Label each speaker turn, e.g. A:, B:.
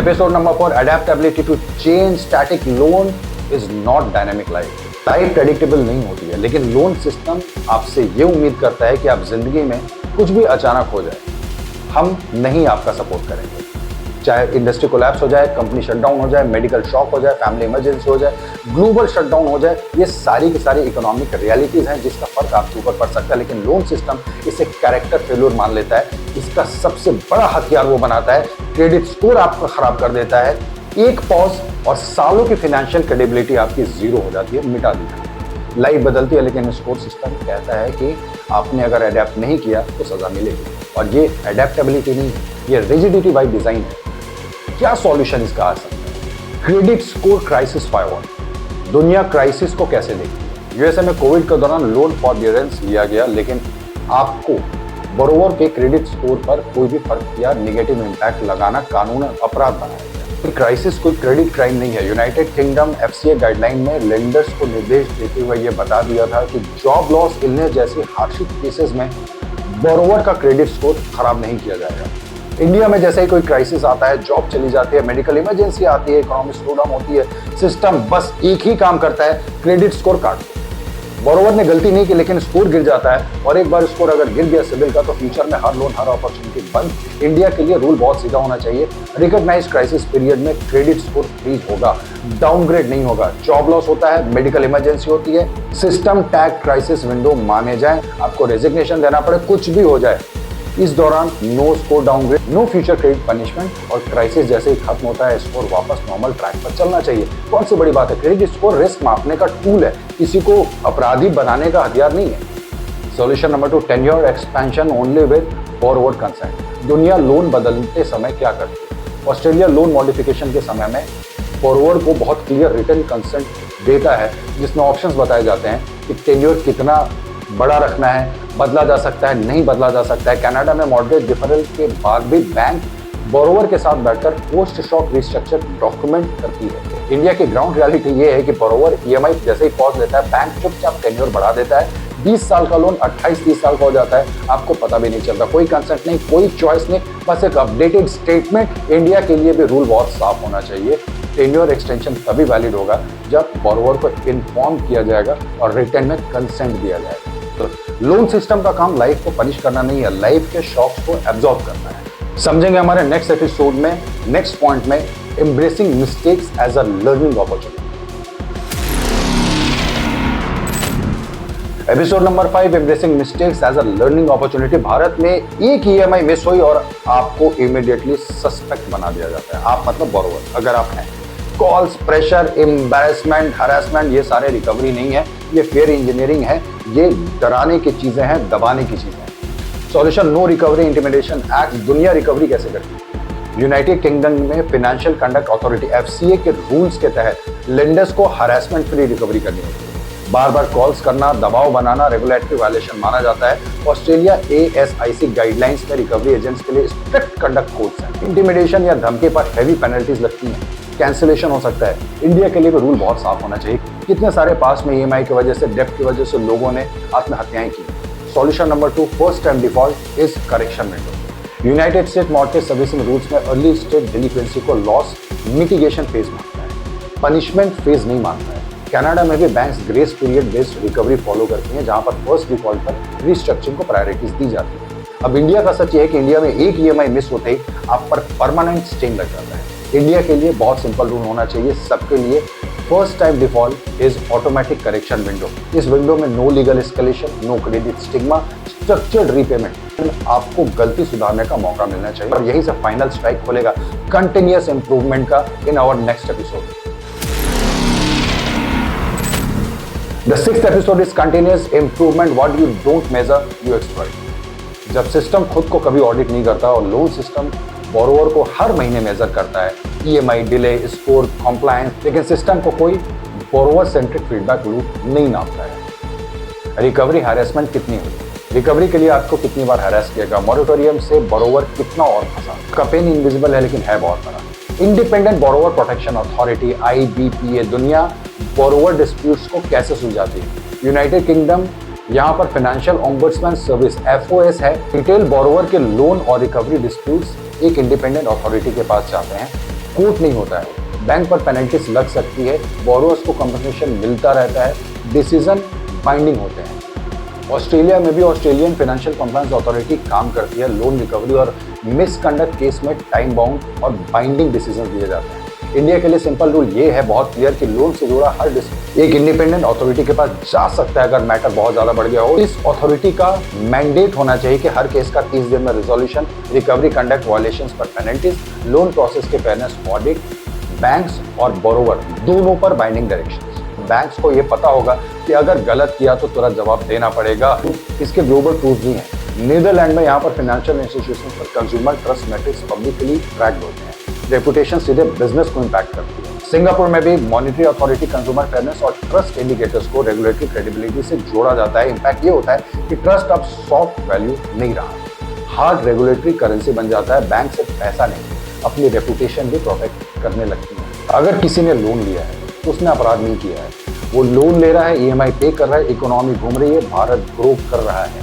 A: Episode number 4, adaptability to change. Static loan is not dynamic life. Life predictable नहीं होती है, लेकिन loan system आपसे ये उम्मीद करता है कि आप जिंदगी में कुछ भी अचानक हो जाए, हम नहीं आपका सपोर्ट करेंगे। चाहे इंडस्ट्री कोलैप्स हो जाए, कंपनी शटडाउन हो जाए, मेडिकल शॉक हो जाए, फैमिली इमरजेंसी हो जाए, ग्लोबल शटडाउन हो जाए, ये सारी की सारी इकोनॉमिक रियलिटीज हैं जिसका फर्क आपके ऊपर पड़ सकता है। लेकिन लोन सिस्टम इसे कैरेक्टर फेल्योर मान लेता है। इसका सबसे बड़ा हथियार वो बनाता है, क्रेडिट स्कोर आपका खराब कर देता है। एक पॉज और सालों की फाइनेंशियल क्रेडिबिलिटी आपकी जीरो हो जाती है, मिटा दी जाती है। लाइफ बदलती है, लेकिन स्कोर सिस्टम कहता है कि आपने अगर अडेप्ट नहीं किया तो सजा मिलेगी। और ये अडेप्टेबिलिटी नहीं, ये रिजिडिटी बाय डिजाइन है। क्या सॉल्यूशन इसका आ सकता है? Credit score crisis firewall. दुनिया क्राइसिस को कैसे देखती है? यूएसए में कोविड के दौरान लोन फॉरबियरेंस लिया गया, लेकिन आपको बोरोवर के क्रेडिट स्कोर पर कोई भी फर्क या नेगेटिव इंपैक्ट लगाना कानून अपराध बनाया गया। क्राइसिस कोई क्रेडिट क्राइम नहीं है। यूनाइटेड किंगडम एफसीए गाइडलाइन में लेंडर्स को निर्देश देते हुए यह बता दिया था कि जॉब लॉस, इलनेस जैसी हार्डशिप केसेस में बोरोवर का क्रेडिट स्कोर खराब नहीं किया जाएगा। इंडिया में जैसे ही कोई क्राइसिस आता है, जॉब चली जाती है, मेडिकल इमरजेंसी आती है, इकोनॉमिक स्लोडाउन होती है, सिस्टम बस एक ही काम करता है, क्रेडिट स्कोर काट दो। बोरोवर ने गलती नहीं की, लेकिन स्कोर गिर जाता है, और एक बार स्कोर अगर गिर गया सिविल का, तो फ्यूचर में हर लोन, हर अपॉर्चुनिटी बंद। इंडिया के लिए रूल बहुत सीधा होना चाहिए। रिकॉग्नाइज क्राइसिस पीरियड में क्रेडिट स्कोर फ्रीज होगा, डाउनग्रेड नहीं होगा। जॉब लॉस होता है, मेडिकल इमरजेंसी होती है, सिस्टम टैग क्राइसिस विंडो माने जाए, आपको रेजिग्नेशन देना पड़े, कुछ भी हो जाए, इस दौरान no score downgrade, no future credit punishment, और क्राइसिस जैसे ही खत्म होता है, स्कोर वापस नॉर्मल ट्रैक पर चलना चाहिए। कौन सी बड़ी बात है? क्रेडिट स्कोर रिस्क मापने का टूल है, किसी को अपराधी बनाने का हथियार नहीं है। Solution number 2, tenure expansion only with borrower consent. दुनिया लोन बदलते समय क्या करती है? ऑस्ट्रेलिया लोन मॉडिफिकेशन के समय में बोरोवर को बहुत क्लियर रिटर्न कंसेंट देता है, जिसमें ऑप्शंस बताए जाते हैं कि टेन्योर कितना बड़ा रखना है, बदला जा सकता है, नहीं बदला जा सकता है। कनाडा में मॉर्गेज डिफरल के बाद भी बैंक बोरोवर के साथ बैठकर पोस्ट शॉक रिस्ट्रक्चर डॉक्यूमेंट करती है। इंडिया की ग्राउंड रियलिटी ये है कि बोरोवर ईएमआई जैसे ही पॉज लेता है, बैंक चुपचाप टेन्योर बढ़ा देता है। 20 साल का लोन 28-30 साल का हो जाता है, आपको पता भी नहीं चलता। कोई कंसेंट नहीं, कोई चॉइस नहीं, बस एक अपडेटेड स्टेटमेंट। इंडिया के लिए भी रूल बहुत साफ होना चाहिए। टेन्योर एक्सटेंशन तभी वैलिड होगा जब बोरोवर को इन्फॉर्म किया जाएगा और रिटर्न में कंसेंट दिया जाएगा। लोन सिस्टम का काम लाइफ को पनिश करना नहीं है, लाइफ के शॉक्स को एब्जॉर्ब करना है। समझेंगे हमारे नेक्स्ट एपिसोड में, नेक्स्ट पॉइंट में, embracing mistakes as a learning opportunity. Episode number 5, embracing mistakes as a learning opportunity. Bharat में एक ईएमआई मिस हुई और आपको इमीडिएटली सस्पेक्ट बना दिया जाता है। आप मतलब बोरोवर अगर आप हैं। कॉल्स, प्रेशर, एम्बैरेसमेंट, हरासमेंट, ये सारे रिकवरी नहीं है, ये फेयर इंजीनियरिंग है। ये डराने की चीजें हैं, दबाने की चीजें हैं। Solution, no recovery intimidation act. दुनिया रिकवरी कैसे करती है? यूनाइटेड किंगडम में फाइनेंशियल कंडक्ट अथॉरिटी एफसीए के रूल्स के तहत लेंडर्स को हरासमेंट फ्री रिकवरी करनी होती है। बार बार कॉल्स करना, दबाव बनाना रेगुलेटरी वायलेशन माना जाता है। ऑस्ट्रेलिया एएसआईसी गाइडलाइंस में रिकवरी एजेंट्स के लिए स्ट्रिक्ट कंडक्ट कोड्स हैं। इंटिमिडेशन या धमकी पर हैवी पेनल्टीज लगती हैं, कैंसिलेशन हो सकता है। इंडिया के लिए भी रूल बहुत साफ होना चाहिए। कितने सारे पास में ईएमआई की वजह से, डेब्ट की वजह से लोगों ने आत्महत्याएं की। Solution number 2, first time default is correction window. United state mortgage servicing rules में अर्ली स्टेज डिलीक्वेंसी को लॉस मिटिगेशन फेज मानता है, पनिशमेंट फेज नहीं मानता है। कनाडा में भी banks grace period based recovery follow करती हैं, जहां पर फर्स्ट डिफॉल्ट पर रिस्ट्रक्चरिंग को प्रायोरिटीज दी जाती है। अब इंडिया का सच ये है कि इंडिया में एक ईएमआई मिस होते ही आप पर परमानेंट स्टेन लग जाता है। इंडिया के लिए बहुत सिंपल रूल होना चाहिए सबके लिए। First time default is automatic correction window. इस विंडो में no legal escalation, no credit stigma, structured repayment. आपको गलती सुधारने का मौका मिलना चाहिए, और यही से फाइनल स्ट्राइक खोलेगा कंटिन्यूअस इंप्रूवमेंट का in our next episode. The 6th episode is continuous improvement. What you don't measure, you exploit. जब सिस्टम खुद को कभी ऑडिट नहीं करता और लोन सिस्टम बोरोवर को हर महीने मेजर करता है, ईएमआई, डिले, स्कोर, कॉम्प्लायंस, लेकिन सिस्टम को कोई बोरोवर सेंट्रिक फीडबैक लूप नहीं नापता है। रिकवरी हैरेसमेंट कितनी हुई, रिकवरी के लिए आपको कितनी बार हैरेस किया गया, मॉरिटोरियम से बोरोवर कितना और फंसा, का पेन इनविजिबल है लेकिन है बहुत बड़ा। इंडिपेंडेंट बोरोवर प्रोटेक्शन अथॉरिटी आईबीपीए दुनिया बोरोवर डिस्प्यूट्स को कैसे सुलझाती है? यूनाइटेड किंगडम यहाँ पर फाइनेंशियल ओम्बड्समैन सर्विस एफओएस है। रिटेल बोरोवर के लोन और रिकवरी डिस्प्यूट्स एक इंडिपेंडेंट अथॉरिटी के पास जाते हैं। कोर्ट नहीं होता है, बैंक पर पेनल्टीज लग सकती है, बोरोअर्स को कंपनसेशन मिलता रहता है, डिसीजन बाइंडिंग होते हैं। ऑस्ट्रेलिया में भी ऑस्ट्रेलियन फाइनेंशियल कंप्लायंस अथॉरिटी काम करती है। लोन रिकवरी और मिसकंडक्ट केस में टाइम बाउंड और बाइंडिंग डिसीजन दिए जाते हैं। इंडिया के लिए सिंपल रूल ये है, बहुत क्लियर, कि लोन से जुड़ा हर एक इंडिपेंडेंट अथॉरिटी के पास जा सकता है अगर मैटर बहुत ज्यादा बढ़ गया हो। इस अथॉरिटी का मैंडेट होना चाहिए कि हर केस का 30 दिन में रिजोल्यूशन, रिकवरी, कंडक्ट वायलेशंस पर पेनल्टीज, लोन प्रोसेस के फेयरनेस ऑडिट, बैंक्स और बोरोवर दोनों पर बाइंडिंग डायरेक्शंस। बैंक्स को ये पता होगा कि अगर गलत किया तो तुरंत जवाब देना पड़ेगा। इसके ग्लोबल प्रूफ भी हैं। नीदरलैंड में यहाँ पर फाइनेंशियल इंस्टीट्यूशन पर consumer trust matrix publicly tracked होते हैं। रेपुटेशन सीधे बिजनेस को इम्पैक्ट करती है। सिंगापुर में भी मॉनिटरी अथॉरिटी कंज्यूमर फेयरनेस और ट्रस्ट इंडिकेटर्स को रेगुलेटरी क्रेडिबिलिटी से जोड़ा जाता है। इम्पैक्ट ये होता है कि ट्रस्ट अब सॉफ्ट वैल्यू नहीं रहा, हार्ड रेगुलेटरी करेंसी बन जाता है। बैंक सिर्फ पैसा नहीं, अपनी रेपुटेशन भी प्रोटेक्ट करने लगती है। अगर किसी ने लोन लिया है तो उसने अपराध नहीं किया है, वो लोन ले रहा है, ईएमआई पे कर रहा है, इकोनॉमी घूम रही है, भारत ग्रो कर रहा है।